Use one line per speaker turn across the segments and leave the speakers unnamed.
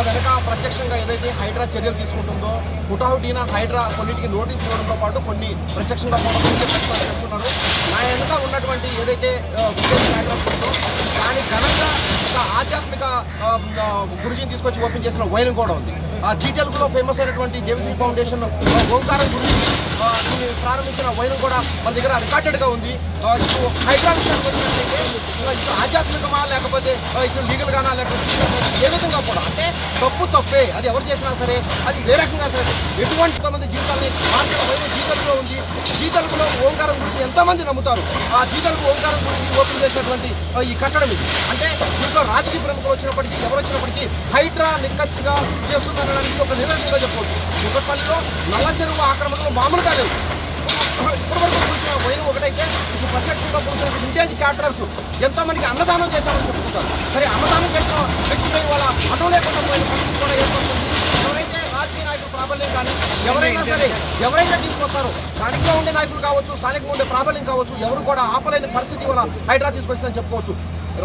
వెనక ప్రత్యక్షంగా ఏదైతే హైడ్రా చర్యలు తీసుకుంటుందో హుటాహుటీన హైడ్రా కొన్నిటికి నోటీస్ ఇవ్వడంతో పాటు కొన్ని ప్రత్యక్షంగా చేస్తున్నారు. నా వెనుక ఉన్నటువంటి ఏదైతే విదేశీ హైడ్రాస్ ఉందో దాని ఘనంగా ఒక ఆధ్యాత్మిక గురుజీని తీసుకొచ్చి ఓపెన్ చేసిన వైనం కూడా ఉంది. ఆ జీటీఎల్లో ఫేమస్ అయినటువంటి దేవశ్రీ ఫౌండేషన్ ఓంకారం గురించి దీన్ని ప్రారంభించిన వైనం కూడా మన దగ్గర రికార్డెడ్గా ఉంది. ఇప్పుడు హైడ్రా విషయానికి వచ్చినట్లయితే ఇటు ఆధ్యాత్మికమా లేకపోతే ఇటు లీగల్గానా లేకపోతే ఏ విధంగా కూడా అంటే తప్పే అది ఎవరు చేసినా సరే అది ఏ రకంగా సరే ఎటువంటి కొంతమంది జీవితాన్ని మార్చిన వైపు జీతలుగా ఉంది. జీతలుగులో ఓంకారం గురించి ఎంతోమంది నమ్ముతారు. ఆ జీతలకు ఓంకారం గురించి ఓపెన్ చేసినటువంటి ఈ కట్టడం ఇది అంటే దీంట్లో రాజకీయ ప్రముఖులు వచ్చినప్పటికీ ఎవరు వచ్చినప్పటికీ హైడ్రా నిక్కచ్చిగా చేస్తుందనడానికి ఒక నిదర్శనంగా చెప్పవచ్చు. కుకట్పల్లిలో నల్ల చెరువు ఆక్రమణలు మామూలుగా లేవు. ఇప్పటివరకు కూర్చున్న వైన్ ఒకటైతే ఇప్పుడు ప్రత్యక్షంగా కూర్చున్న వింటేజ్ క్యాటరర్స్ ఎంతోమందికి అన్నదానం చేశామని చెప్పుకుంటారు. సరే అన్నదానం చేసిన వ్యక్తిపై వాళ్ళ అన్నం లేకుండా పోయిన పరిస్థితి కూడా ఏర్పడుతుంది. ఎవరైతే రాజకీయ నాయకులు ప్రాబల్యం కానీ ఎవరైనా సరే ఎవరైతే తీసుకొస్తారో స్థానికంగా ఉండే నాయకులు కావచ్చు, స్థానికంగా ఉండే ప్రాబల్యం కావచ్చు, ఎవరు కూడా ఆపలేని పరిస్థితి ఇవాళ హైడ్రా తీసుకొచ్చిందని చెప్పుకోవచ్చు.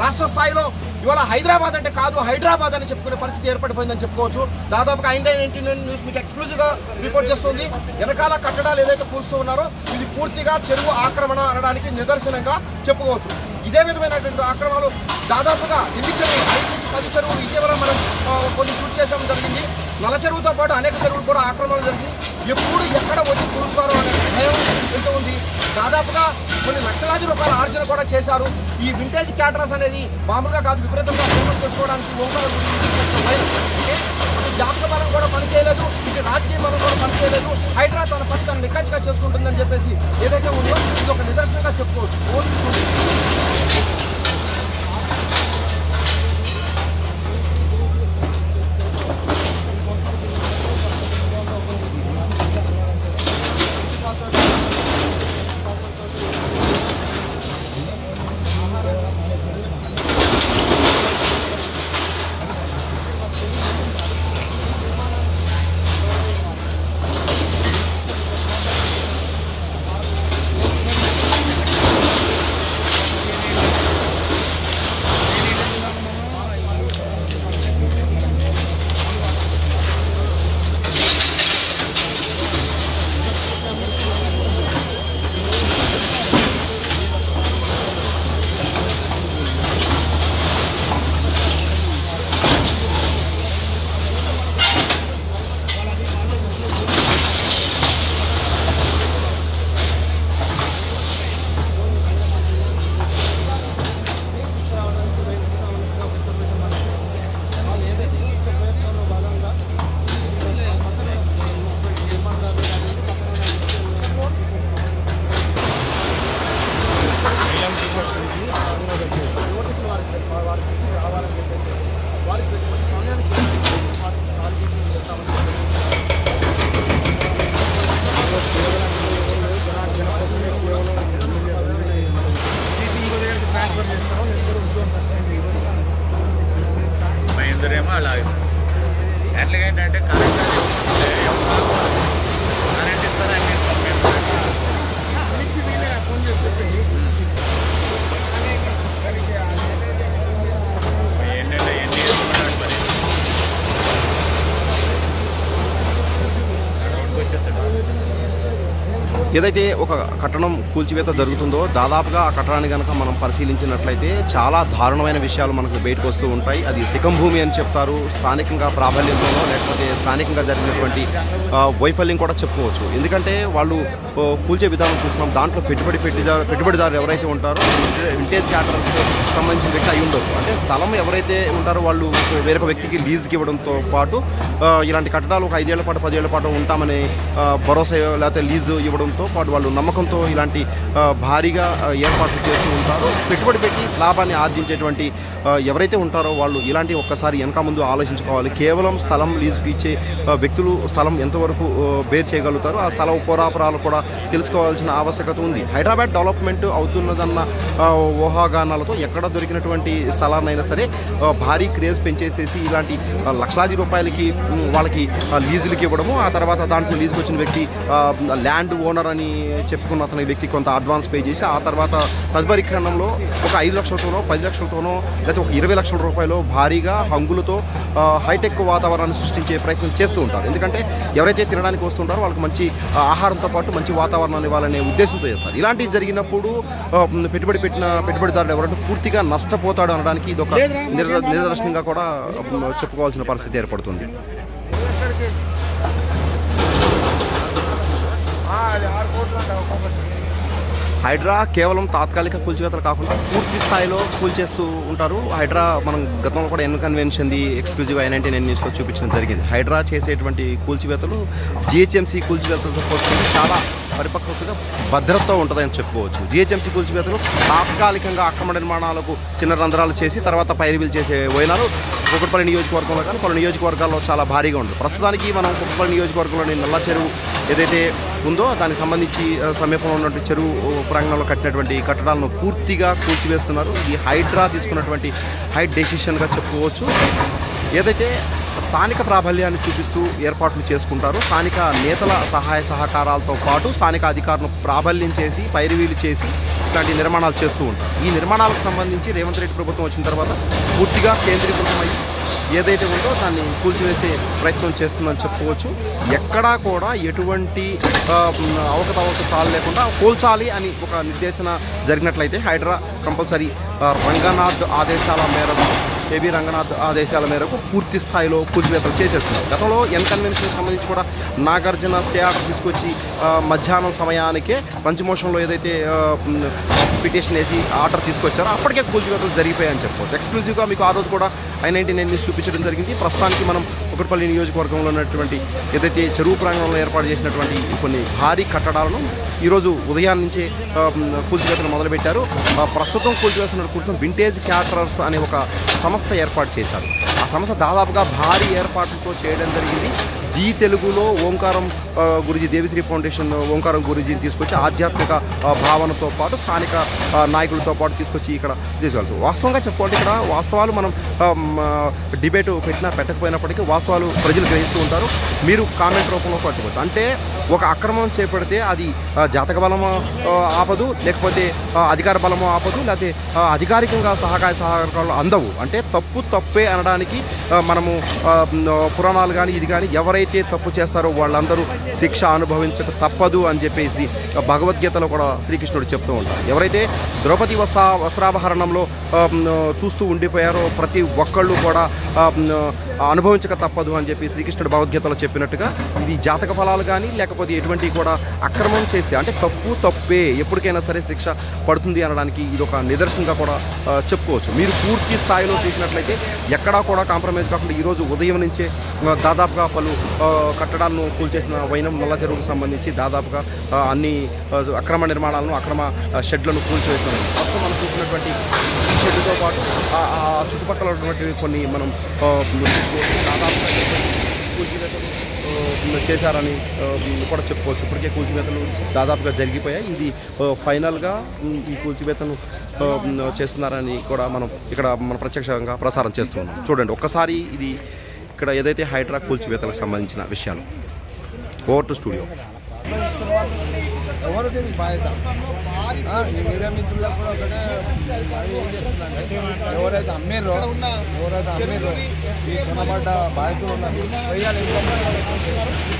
రాష్ట్ర స్థాయిలో ఇవాళ హైదరాబాద్ అంటే కాదు హైదరాబాద్ అని చెప్పుకునే పరిస్థితి ఏర్పడిపోయిందని చెప్పుకోవచ్చు. దాదాపుగా India 99 న్యూస్ మీకు ఎక్స్క్లూజివ్గా రిపోర్ట్ చేస్తుంది. వెనకాల కట్టడాలు ఏదైతే కూర్చూ ఉన్నారో ఇది పూర్తిగా చెరువు ఆక్రమణ అనడానికి నిదర్శనంగా చెప్పుకోవచ్చు. ఇదే విధమైనటువంటి ఆక్రమణలు దాదాపుగా ఎన్ని చెరువులు 5 నుంచి 10 చెరువులు ఇటీవల మనం కొన్ని షూట్ చేసాం జరిగింది. నల్ల చెరువుతో పాటు అనేక చెరువులు కూడా ఆక్రమణలు జరిగింది. ఎప్పుడు ఎక్కడ వచ్చి కూలుస్తారో అనే భయం ఎంత ఉంది. దాదాపుగా కొన్ని లక్షలాది రూపాయల ఆర్జన కూడా చేశారు. ఈ వింటేజ్ క్యాటరర్స్ అనేది మామూలుగా కాదు విపరీతంగా ఫేమస్ చేసుకోవడానికి ఓంకారం అంటే జాతక బలం కూడా పనిచేయలేదు, ఇటు రాజకీయ బలం కూడా పనిచేయలేదు. హైడ్రా తన పని తను నిక్కచ్చిగా చేసుకుంటుందని చెప్పేసి ఏదైతే ఉందో ఇది ఒక నిదర్శనంగా చెప్పుకోవచ్చు.
మహేంద్రేమో అలాగే ఎట్లాగ ఏంటంటే కరెంట్ ఇస్తారా ఏంటంటే ఎన్ని వేసుకున్నాడు మరి
ఏదైతే ఒక కట్టడం కూల్చివేత జరుగుతుందో దాదాపుగా ఆ కట్టడాన్ని కనుక మనం పరిశీలించినట్లయితే చాలా దారుణమైన విషయాలు మనకు బయటకు వస్తూ ఉంటాయి. అది శిఖం భూమి అని చెప్తారు. స్థానికంగా ప్రాబల్యంలోనో లేకపోతే స్థానికంగా జరిగినటువంటి వైఫల్యం కూడా చెప్పుకోవచ్చు. ఎందుకంటే వాళ్ళు కూల్చే విధానం చూస్తున్నాం. దాంట్లో పెట్టుబడిదారు ఎవరైతే ఉంటారో వింటేజ్ క్యాటరర్స్ సంబంధించిన వ్యక్తి అయి ఉండొచ్చు. అంటే స్థలం ఎవరైతే ఉంటారో వాళ్ళు వేరొక వ్యక్తికి లీజ్కి ఇవ్వడంతో పాటు ఇలాంటి కట్టడాలు ఒక 5 ఏళ్ల పాటు 10 ఏళ్ల పాటు ఉంటామని భరోసా లేకపోతే లీజు ఇవ్వడంతో పాటు వాళ్ళు నమ్మకంతో ఇలాంటి భారీగా ఏర్పాట్లు చేస్తూ ఉంటారు. పెట్టుబడి పెట్టి లాభాన్ని ఆర్జించేటువంటి
ఎవరైతే ఉంటారో వాళ్ళు ఇలాంటి ఒక్కసారి వెనక ముందు ఆలోచించుకోవాలి. కేవలం స్థలం లీజుకి ఇచ్చే వ్యక్తులు స్థలం ఎంతవరకు బేర్ చేయగలుగుతారో ఆ స్థల పురాపురాలు కూడా తెలుసుకోవాల్సిన ఆవశ్యకత ఉంది. హైదరాబాద్ డెవలప్మెంట్ అవుతున్నదన్న ఊహాగానాలతో ఎక్కడ దొరికినటువంటి స్థలాన్నైనా సరే భారీ క్రేజ్ పెంచేసేసి ఇలాంటి లక్షలాది రూపాయలకి వాళ్ళకి లీజులకి ఇవ్వడము, ఆ తర్వాత దాంట్లో లీజుకి వచ్చిన వ్యక్తి ల్యాండ్ ఓనర్ అని చెప్పుకున్న అతని వ్యక్తి కొంత అడ్వాన్స్ పే చేసి ఆ తర్వాత తదుపరి క్రమంలో ఒక 5 లక్షలతోనో 10 లక్షలతోనో లేకపోతే ఒక 20 లక్షల రూపాయలు భారీగా హంగులతో హైటెక్ వాతావరణాన్ని సృష్టించే ప్రయత్నం చేస్తూ ఉంటారు. ఎందుకంటే ఎవరైతే తినడానికి వస్తుంటారో వాళ్ళకి మంచి ఆహారంతో పాటు మంచి వాతావరణాన్ని ఇవ్వాలనే ఉద్దేశంతో చేస్తారు. ఇలాంటివి జరిగినప్పుడు పెట్టుబడిదారుడు ఎవరంటే పూర్తిగా నష్టపోతాడు అనడానికి ఇది ఒక నిదర్శనంగా కూడా చెప్పుకోవాల్సిన పరిస్థితి ఏర్పడుతుంది. హైడ్రా కేవలం తాత్కాలిక కూల్చివేతలు కాకుండా పూర్తి స్థాయిలో కూల్చేస్తూ ఉంటారు. హైడ్రా మనం గతంలో కూడా కన్వెన్షన్ది ఎక్స్క్లూజివ్ I-99 న్యూస్లో చూపించడం జరిగింది. హైడ్రా చేసేటువంటి కూల్చివేతలు GHMC కూల్చివేతలతో పోల్చుకుంటే చాలా పరిపక్వతగా భద్రతతో ఉంటుందని చెప్పుకోవచ్చు. GHMC కూల్చివేతలు తాత్కాలికంగా అక్రమ నిర్మాణాలకు చిన్న రంధ్రాలు చేసి తర్వాత పైరువీలు చేసే పోయినారు. కుకట్పల్లి నియోజకవర్గంలో కానీ పలు నియోజకవర్గాల్లో చాలా భారీగా ఉంటుంది. ప్రస్తుతానికి మనం కుకట్పల్లి నియోజకవర్గంలోని నల్ల చెరువు ఏదైతే ఉందో దానికి సంబంధించి సమీపంలో ఉన్నటువంటి చెరువు ప్రాంగణంలో కట్టినటువంటి కట్టడాలను పూర్తిగా కూల్చివేస్తున్నారు. ఇది హైడ్రా తీసుకున్నటువంటి హైట్ డెసిషన్గా చెప్పుకోవచ్చు. ఏదైతే స్థానిక ప్రాబల్యాన్ని చూపిస్తూ ఏర్పాట్లు చేసుకుంటారు, స్థానిక నేతల సహాయ సహకారాలతో పాటు స్థానిక అధికారులను ప్రాబల్యం చేసి పైరువీలు చేసి ఇట్లాంటి నిర్మాణాలు చేస్తూ ఉంటారు. ఈ నిర్మాణాలకు సంబంధించి రేవంత్ రెడ్డి ప్రభుత్వం వచ్చిన తర్వాత పూర్తిగా కేంద్రీకృతమై ఏదైతే ఉందో దాన్ని కూల్చివేసే ప్రయత్నం చేస్తుందని చెప్పుకోవచ్చు. ఎక్కడా కూడా ఎటువంటి అవకతవకతాలు లేకుండా కూల్చాలి అని ఒక నిర్దేశన జరిగినట్లయితే హైడ్రా కంపల్సరీ రంగనాథ్ ఆదేశాల మేరకు కేబీ రంగనాథ్ ఆదేశాల మేరకు పూర్తి స్థాయిలో కూల్చివేతలు చేసేస్తున్నారు. గతంలో కన్వెన్షన్కి సంబంధించి కూడా నాగార్జున స్టే ఆర్డర్ తీసుకొచ్చి మధ్యాహ్నం సమయానికే పంచమోషన్లో ఏదైతే పిటిషన్ వేసి ఆర్డర్ తీసుకొచ్చారో అప్పటికే కూల్చివేతలు జరిగిపోయాయని చెప్పుకోవచ్చు. ఎక్స్క్లూజివ్గా మీకు ఆ రోజు కూడా I-99 న్యూస్ చూపించడం జరిగింది. ప్రస్తుతానికి మనం కుకట్పల్లి నియోజకవర్గంలో ఉన్నటువంటి ఏదైతే చెరువు ప్రాంగణంలో ఏర్పాటు చేసినటువంటి కొన్ని భారీ కట్టడాలను ఈరోజు ఉదయాన్నే నుంచే కూల్చివేతలు మొదలుపెట్టారు. ప్రస్తుతం కూల్చివేస్తున్న వింటేజ్ క్యాటరర్స్ అనే ఒక సంస్థ ఏర్పాటు చేశారు. ఆ సంస్థ దాదాపుగా భారీ ఏర్పాట్లతో చేయడం జరిగింది. జీ తెలుగులో ఓంకారం గురుజీ దేవిశ్రీ ఫౌండేషన్ ఓంకారం గురుజీని తీసుకొచ్చి ఆధ్యాత్మిక భావనతో పాటు స్థానిక నాయకులతో పాటు తీసుకొచ్చి ఇక్కడ తీసుకెళ్తారు. వాస్తవంగా చెప్పుకోండి, ఇక్కడ వాస్తవాలు మనం డిబేట్ పెట్టకపోయినప్పటికీ వాస్తవాలు ప్రజలు గ్రహిస్తూ ఉంటారు. మీరు కామెంట్ రూపంలో పట్టుకోవచ్చు. అంటే ఒక అక్రమం చేపడితే అది జాతక బలము ఆపదు, లేకపోతే అధికార బలము ఆపదు, లేకపోతే అధికారికంగా సహకారాలు అందవు. అంటే తప్పే అనడానికి మనము పురాణాలు కానీ ఇది కానీ ఎవరైతే తప్పు చేస్తారో వాళ్ళందరూ శిక్ష అనుభవించక తప్పదు అని చెప్పేసి భగవద్గీతలో కూడా శ్రీకృష్ణుడు చెప్తూ ఉంటారు. ఎవరైతే ద్రౌపది వస్త్రాభరణంలో చూస్తూ ఉండిపోయారో ప్రతి ఒక్కళ్ళు కూడా అనుభవించక తప్పదు అని చెప్పి శ్రీకృష్ణుడు భగవద్గీతలో చెప్పినట్టుగా ఇది జాతక ఫలాలు కానీ లేకపోతే ఎటువంటి కూడా అక్రమం చేస్తే అంటే తప్పే ఎప్పటికైనా సరే శిక్ష పడుతుంది అనడానికి ఇది ఒక నిదర్శనంగా కూడా చెప్పుకోవచ్చు. మీరు పూర్తి స్థాయిలో చేసినట్లయితే ఎక్కడా కూడా కాంప్రమైజ్ కాకుండా ఈరోజు ఉదయం నుంచే దాదాపుగా పలు కట్టడాలను కూల్చేసిన వైనం నల్ల చెరువుకు సంబంధించి దాదాపుగా అన్ని అక్రమ నిర్మాణాలను అక్రమ షెడ్లను కూల్చివేస్తున్నాం. ప్రస్తుతం మనం చూసినటువంటి ఈ షెడ్లతో పాటు చుట్టుపక్కల ఉన్నటువంటి కొన్ని మనం దాదాపుగా కూల్చివేతలు చేశారని కూడా చెప్పుకోవచ్చు. ఇప్పటికే కూల్చివేతలు దాదాపుగా జరిగిపోయాయి. ఇది ఫైనల్గా ఈ కూల్చివేతను చేస్తున్నారని కూడా మనం ఇక్కడ మనం ప్రత్యక్షంగా ప్రసారం చేస్తున్నాం. చూడండి ఒక్కసారి ఇది ఇక్కడ ఏదైతే హైడ్రా కూల్చివేతలకు సంబంధించిన విషయాలు. Over to studio.
ఎవరు దీనికి బాధ్యత? ఈ మీడియా మిత్రులకు కూడా ఒకటే ఏం చేస్తుందంటే ఎవరైతే అమ్మేరో ఈ కొనబడ్డ బాధితులు ఉన్నారు వెయ్యాలి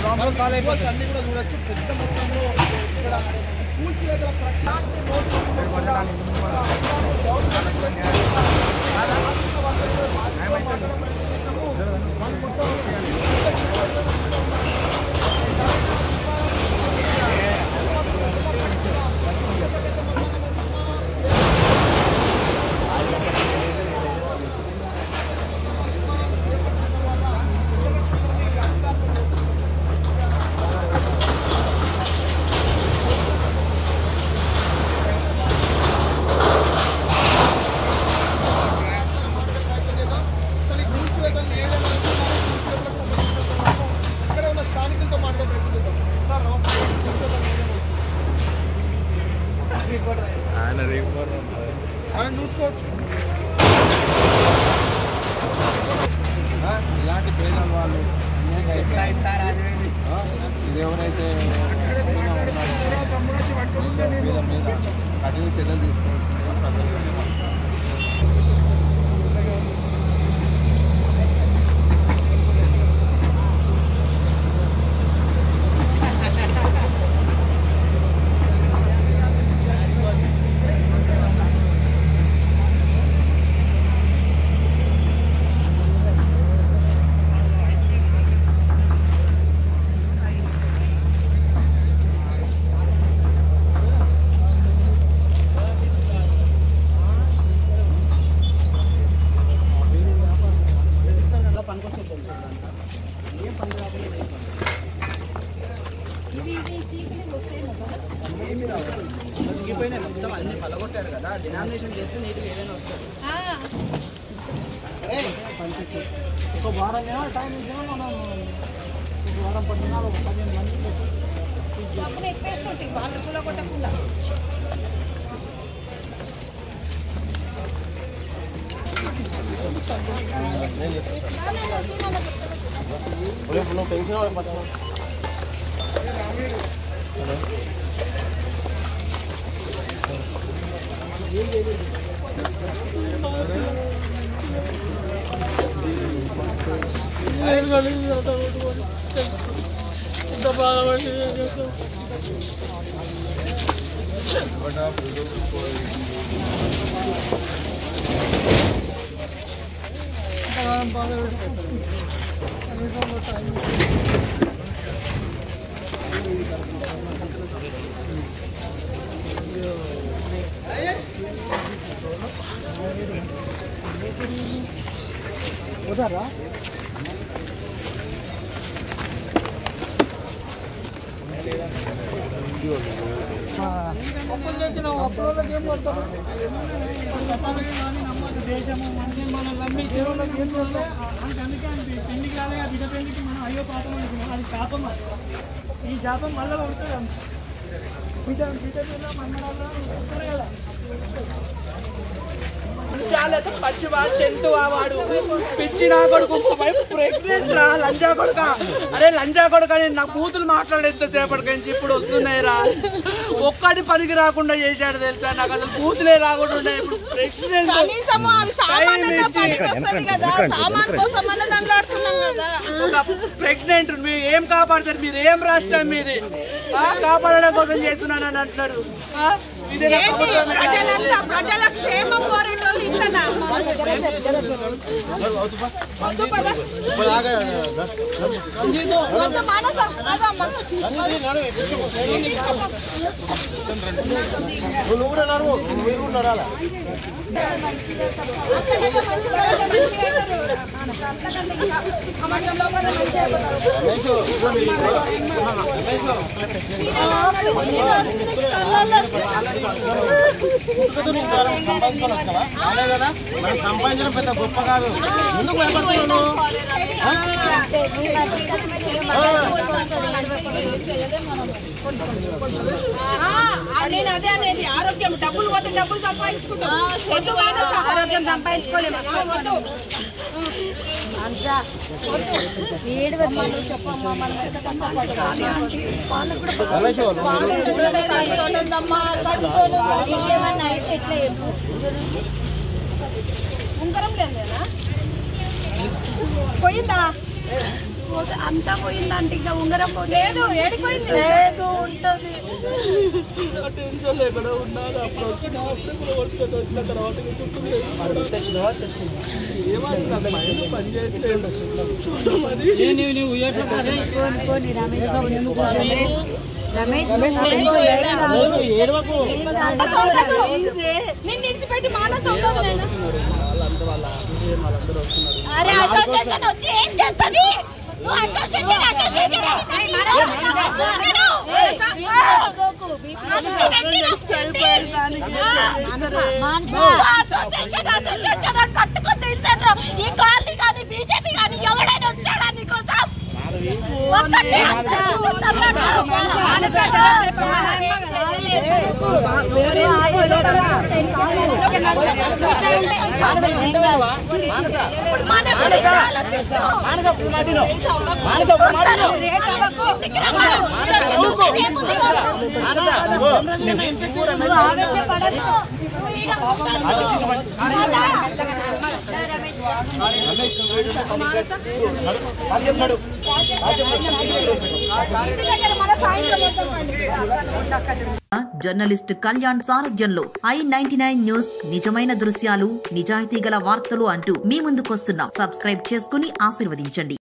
ప్రాబ్లం సాల్వ్ అయిపోతుంది. అన్ని కూడా చూడొచ్చు. పెద్ద మొత్తంలో ఇక్కడ వాళ్ళు ఇది ఎవరైతే వీళ్ళ మీద కఠిన చర్యలు తీసుకోవాల్సిందిగా ప్రజలు
మొత్తం అన్ని పలగొట్టారు కదా డినామినేషన్ చేస్తే నీటికి ఏదైనా వస్తుంది
ఒక వారం టైం ఇచ్చినా మనం ఒక వారం పట్టినా ఒక 15 మంది
ఎక్కేస్తుంటే వాళ్ళు కూడా కొట్టకుండా
పోతారా అప్పులోకి ఏం పడతారు దేశము మనకి మనం నమ్మి దేవుళ్ళకి ఏం పడతాం అందుకే పెళ్లికి రాలేగా బిడ్డ పెళ్లికి మనం అయ్యో పాపం అనుకున్నాం అది శాపం ఈ శాపం మళ్ళీ ఉంటుంది బిడ్డ పిల్ల మన్నడాలు ఉంటారు కదా
వాడు పిచ్చిన కొడుకు ప్రెగ్నెంట్ రా లంజా కొడుక అరే లంజా కొడుక నా కూతురు మాట్లాడేంత సేపటికి ఇప్పుడు వస్తున్నాయి రా ఒక్కటి పనికి రాకుండా చేశాడు తెలుసా నాకు అసలు కూతులే రాకుండా ఉన్నాయి ఇప్పుడు ప్రెగ్నెంట్ మీరు ఏం కాపాడతారు మీరు ఏం రాష్ట్రం మీది కాపాడడం కోసం చేస్తున్నాను అని అంటారు
ప్రజల క్షేమం కోరేటోళ్ళు ఇంతనా
సంపాదించడం పెద్ద గొప్ప కాదు ఎందుకు
నేను అదే అనేది ఆరోగ్యం డబ్బులు పోతే డబ్బులు సంపాదించుకుంటాం ఆరోగ్యం సంపాదించుకోలేము ఉంగరం లేదేనా పోయిందా అంతా పోయిందంటే ఇంకా ఉంగరం లేదు ఏడిపోయింది లేదు ఉంటుంది
ఎక్కడ ఉన్నది అప్పుడు వచ్చిన తర్వాత
నేను ఇడిచిపెట్టి మానస వచ్చి ఏం చేస్తుంది కట్టుకుంది ఈ కాలనీ కానీ బీజేపీ కానీ ఎవడైనా వచ్చాడా నీకోసం
జర్నలిస్ట్ కళ్యాణ్ సారథ్యంలో i99 న్యూస్ నిజమైన దృశ్యాలు నిజాయితీ గల వార్తలు అంటూ మీ ముందుకొస్తున్నాం. సబ్స్క్రైబ్ చేసుకుని ఆశీర్వదించండి.